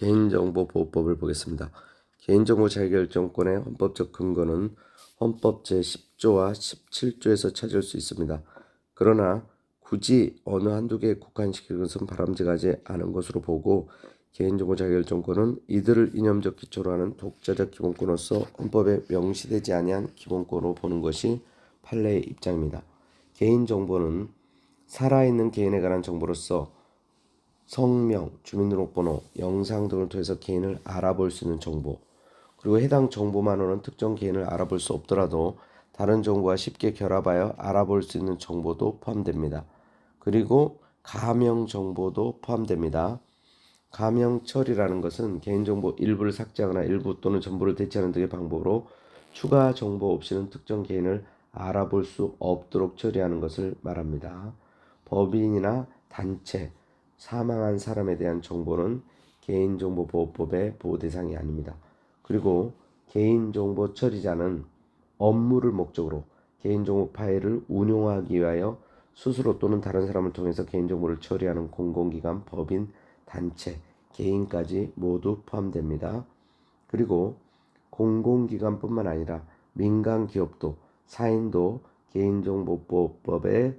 개인정보보호법을 보겠습니다. 개인정보 자기결정권의 헌법적 근거는 헌법 제10조와 17조에서 찾을 수 있습니다. 그러나 굳이 어느 한두 개에 국한시키는 것은 바람직하지 않은 것으로 보고 개인정보 자기결정권은 이들을 이념적 기초로 하는 독자적 기본권으로서 헌법에 명시되지 아니한 기본권으로 보는 것이 판례의 입장입니다. 개인정보는 살아있는 개인에 관한 정보로서 성명, 주민등록번호, 영상 등을 통해서 개인을 알아볼 수 있는 정보, 그리고 해당 정보만으로는 특정 개인을 알아볼 수 없더라도 다른 정보와 쉽게 결합하여 알아볼 수 있는 정보도 포함됩니다. 그리고 가명 정보도 포함됩니다. 가명 처리라는 것은 개인정보 일부를 삭제하거나 일부 또는 전부를 대체하는 등의 방법으로 추가 정보 없이는 특정 개인을 알아볼 수 없도록 처리하는 것을 말합니다. 법인이나 단체, 사망한 사람에 대한 정보는 개인정보보호법의 보호 대상이 아닙니다. 그리고 개인정보 처리자는 업무를 목적으로 개인정보 파일을 운용하기 위하여 스스로 또는 다른 사람을 통해서 개인정보를 처리하는 공공기관, 법인, 단체, 개인까지 모두 포함됩니다. 그리고 공공기관뿐만 아니라 민간기업도 사인도 개인정보보호법의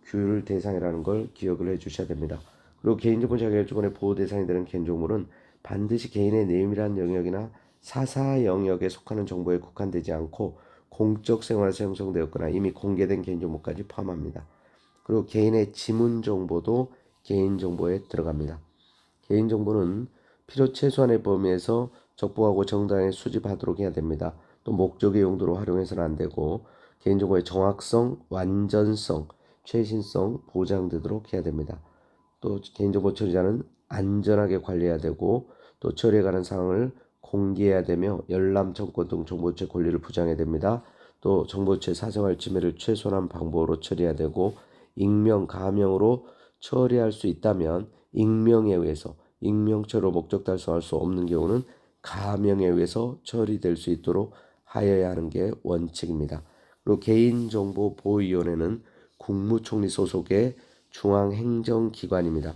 규율 대상이라는 걸 기억을 해주셔야 됩니다. 그리고 개인정보 자기결정권의 보호 대상이 되는 개인정보는 반드시 개인의 내밀한 영역이나 사사 영역에 속하는 정보에 국한되지 않고 공적 생활에서 형성되었거나 이미 공개된 개인정보까지 포함합니다. 그리고 개인의 지문 정보도 개인정보에 들어갑니다. 개인정보는 필요 최소한의 범위에서 적법하고 정당하게 수집하도록 해야 됩니다. 또 목적의 용도로 활용해서는 안 되고 개인정보의 정확성, 완전성, 최신성 보장되도록 해야 됩니다. 또 개인정보 처리자는 안전하게 관리해야 되고 또 처리에 관한 사항을 공개해야 되며 열람, 청구 등 정보처 권리를 부정해야 됩니다. 또 정보처의 사생활 침해를 최소한 방법으로 처리해야 되고 익명, 가명으로 처리할 수 있다면 익명에 의해서 익명처로 목적 달성할 수 없는 경우는 가명에 의해서 처리될 수 있도록 하여야 하는 게 원칙입니다. 그리고 개인정보보호위원회는 국무총리 소속의 중앙행정기관입니다.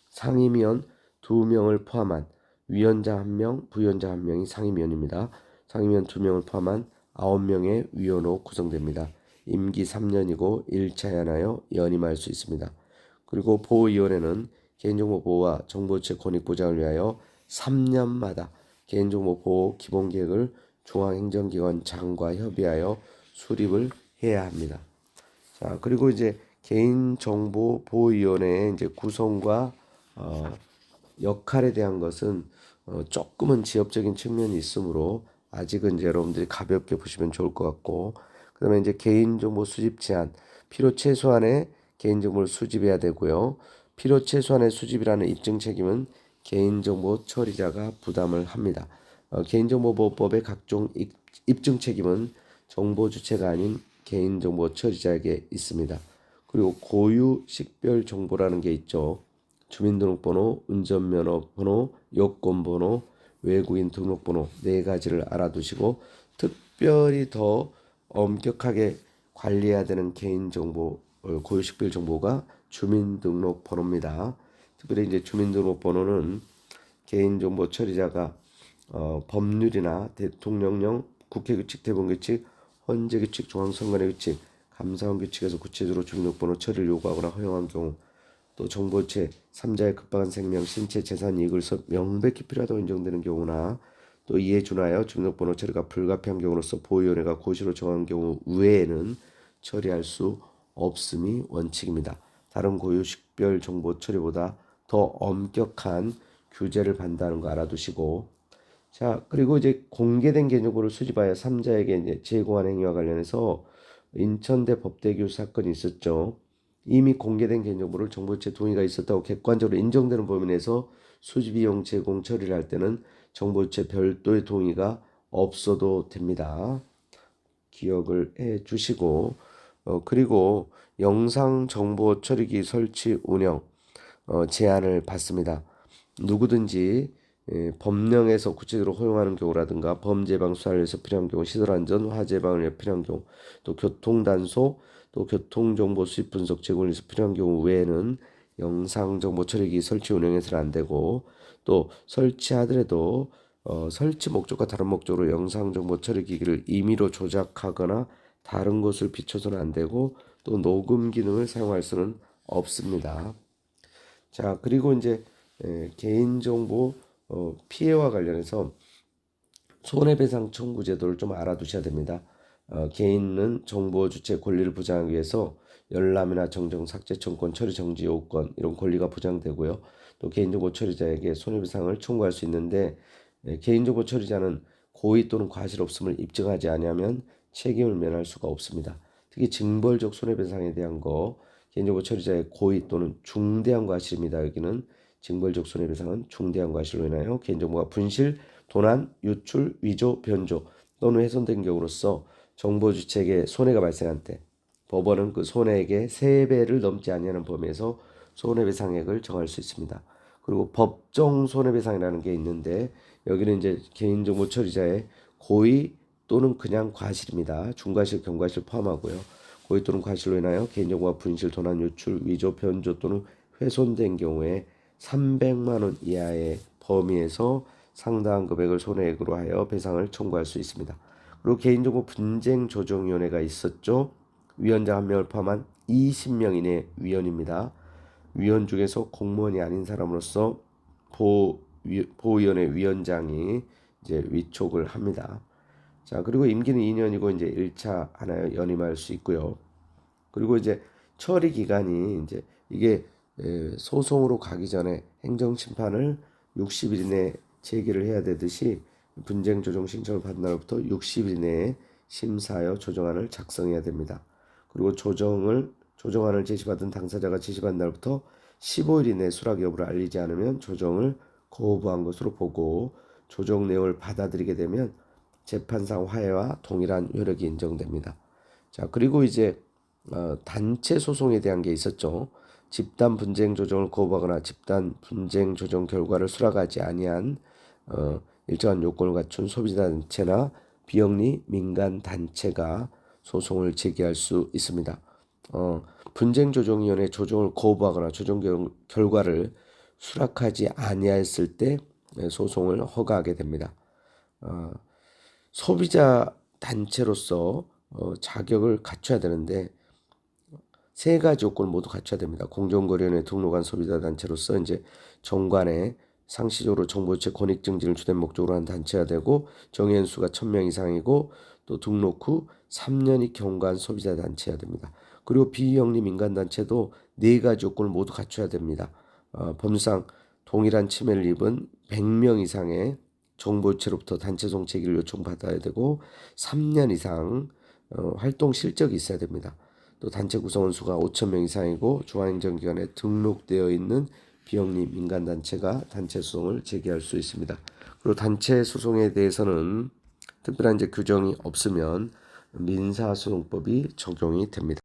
상임위원 2명을 포함한 위원장 1명, 부위원장 1명이 상임위원입니다. 상임위원 2명을 포함한 9명의 위원으로 구성됩니다. 임기 3년이고 1차에 하나여 연임할 수 있습니다. 그리고 보호위원회는 개인정보 보호와 정보체 권익 보장을 위하여 3년마다 개인정보 보호 기본계획을 중앙행정기관 장과 협의하여 수립을 해야 합니다. 자, 그리고 이제 개인정보보호위원회의 이제 구성과 역할에 대한 것은 조금은 지엽적인 측면이 있으므로 아직은 이제 여러분들이 가볍게 보시면 좋을 것 같고, 그다음에 이제 개인정보 수집 제한, 필요 최소한의 개인정보를 수집해야 되고요. 필요 최소한의 수집이라는 입증 책임은 개인정보 처리자가 부담을 합니다. 개인정보보호법의 각종 입증 책임은 정보 주체가 아닌 개인정보 처리자에게 있습니다. 그리고 고유 식별 정보라는 게 있죠. 주민등록번호, 운전면허번호, 여권번호, 외국인 등록번호 4가지를 알아두시고 특별히 더 엄격하게 관리해야 되는 개인정보, 고유 식별 정보가 주민등록번호입니다. 특별히 이제 주민등록번호는 개인정보 처리자가 법률이나 대통령령, 국회규칙, 대법원규칙, 헌재규칙, 중앙선관위규칙, 감사원규칙에서 구체적으로 주민등록번호 처리를 요구하거나 허용한 경우, 또 정보체 3자의 급박한 생명, 신체, 재산 이익을 명백히 필요하다고 인정되는 경우나 또 이에 준하여 주민등록번호 처리가 불가피한 경우로서 보호위원회가 고시로 정한 경우 외에는 처리할 수 없음이 원칙입니다. 다른 고유 식별 정보 처리보다 더 엄격한 규제를 받는다는 거 알아두시고, 자, 그리고 이제 공개된 개인정보를 수집하여 3자에게 이제 제공한 행위와 관련해서 인천대 법대교 사건이 있었죠. 이미 공개된 개인정보를 정보체 동의가 있었다고 객관적으로 인정되는 범위 내에서 수집, 이용, 제공, 처리를 할 때는 정보체 별도의 동의가 없어도 됩니다. 기억을 해 주시고, 그리고 영상 정보 처리기 설치 운영 제한을 받습니다. 누구든지 법령에서 구체적으로 허용하는 경우라든가 범죄 예방 수사를 위해서 필요한 경우, 시설 안전, 화재 예방을 위해 필요한 경우, 또 교통 단속, 또 교통 정보 수집 분석 제공을 위해서 필요한 경우 외에는 영상 정보 처리기 설치 운영해서는 안 되고, 또 설치하더라도 설치 목적과 다른 목적으로 영상정보 처리 기기를 임의로 조작하거나 다른 곳을 비춰서는 안 되고 또 녹음 기능을 사용할 수는 없습니다. 자, 그리고 이제 개인정보 피해와 관련해서 손해배상 청구 제도를 좀 알아두셔야 됩니다. 개인은 정보 주체 권리를 보장하기 위해서 열람이나 정정, 삭제 청구권, 처리 정지 요건 이런 권리가 보장되고요. 또 개인정보 처리자에게 손해배상을 청구할 수 있는데 개인정보 처리자는 고의 또는 과실 없음을 입증하지 아니하면 책임을 면할 수가 없습니다. 특히 징벌적 손해배상에 대한 거 개인정보 처리자의 고의 또는 중대한 과실입니다. 여기는 징벌적 손해배상은 중대한 과실로 인하여 개인정보가 분실, 도난, 유출, 위조, 변조 또는 훼손된 경우로서 정보 주체에게 손해가 발생한 때 법원은 그 손해액의 3배를 넘지 아니하는 범위에서 손해배상액을 정할 수 있습니다. 그리고 법정 손해배상이라는 게 있는데 여기는 이제 개인정보 처리자의 고의 또는 그냥 과실입니다. 중과실, 경과실 포함하고요. 고의 또는 과실로 인하여 개인정보가 분실, 도난, 유출, 위조, 변조 또는 훼손된 경우에 300만 원 이하의 범위에서 상당한 금액을 손해액으로 하여 배상을 청구할 수 있습니다. 그리고 개인정보 분쟁 조정위원회가 있었죠. 위원장 1명을 포함한 20명 이내 위원입니다. 위원 중에서 공무원이 아닌 사람으로서 보위원회 위원장이 이제 위촉을 합니다. 자, 그리고 임기는 2년이고 이제 1차 하나에 연임할 수 있고요. 그리고 이제 처리 기간이 이제 이게 소송으로 가기 전에 행정 심판을 60일 이내에 제기를 해야 되듯이 분쟁 조정 신청을 받은 날부터 60일 이내에 심사하여 조정안을 작성해야 됩니다. 그리고 조정안을 제시받은 당사자가 제시받은 날부터 15일 이내 수락 여부를 알리지 않으면 조정을 거부한 것으로 보고 조정 내용을 받아들이게 되면 재판상 화해와 동일한 효력이 인정됩니다. 자, 그리고 이제 단체 소송에 대한 게 있었죠. 집단 분쟁 조정을 거부하거나 집단 분쟁 조정 결과를 수락하지 아니한 일정한 요건을 갖춘 소비자 단체나 비영리 민간 단체가 소송을 제기할 수 있습니다. 분쟁조정위원회 조정을 거부하거나 조정 결과를 수락하지 아니했을 때 소송을 허가하게 됩니다. 소비자 단체로서 자격을 갖춰야 되는데 3가지 요건을 모두 갖춰야 됩니다. 공정거래위원회에 등록한 소비자 단체로서 이제 정관에 상시적으로 정보주체 권익 증진을 주된 목적으로 한 단체가 되고 정의원 수가 1000명 이상이고 또 등록 후 3년이 경과한 소비자 단체가 됩니다. 그리고 비영리 민간단체도 4가지 요건을 모두 갖춰야 됩니다. 법률상 동일한 침해를 입은 100명 이상의 정보주체로부터 단체송 제기를 요청받아야 되고 3년 이상 활동 실적이 있어야 됩니다. 또 단체 구성원 수가 5,000명 이상이고 중앙행정기관에 등록되어 있는 비영리 민간단체가 단체 소송을 제기할 수 있습니다. 그리고 단체 소송에 대해서는 특별한 이제 규정이 없으면 민사소송법이 적용이 됩니다.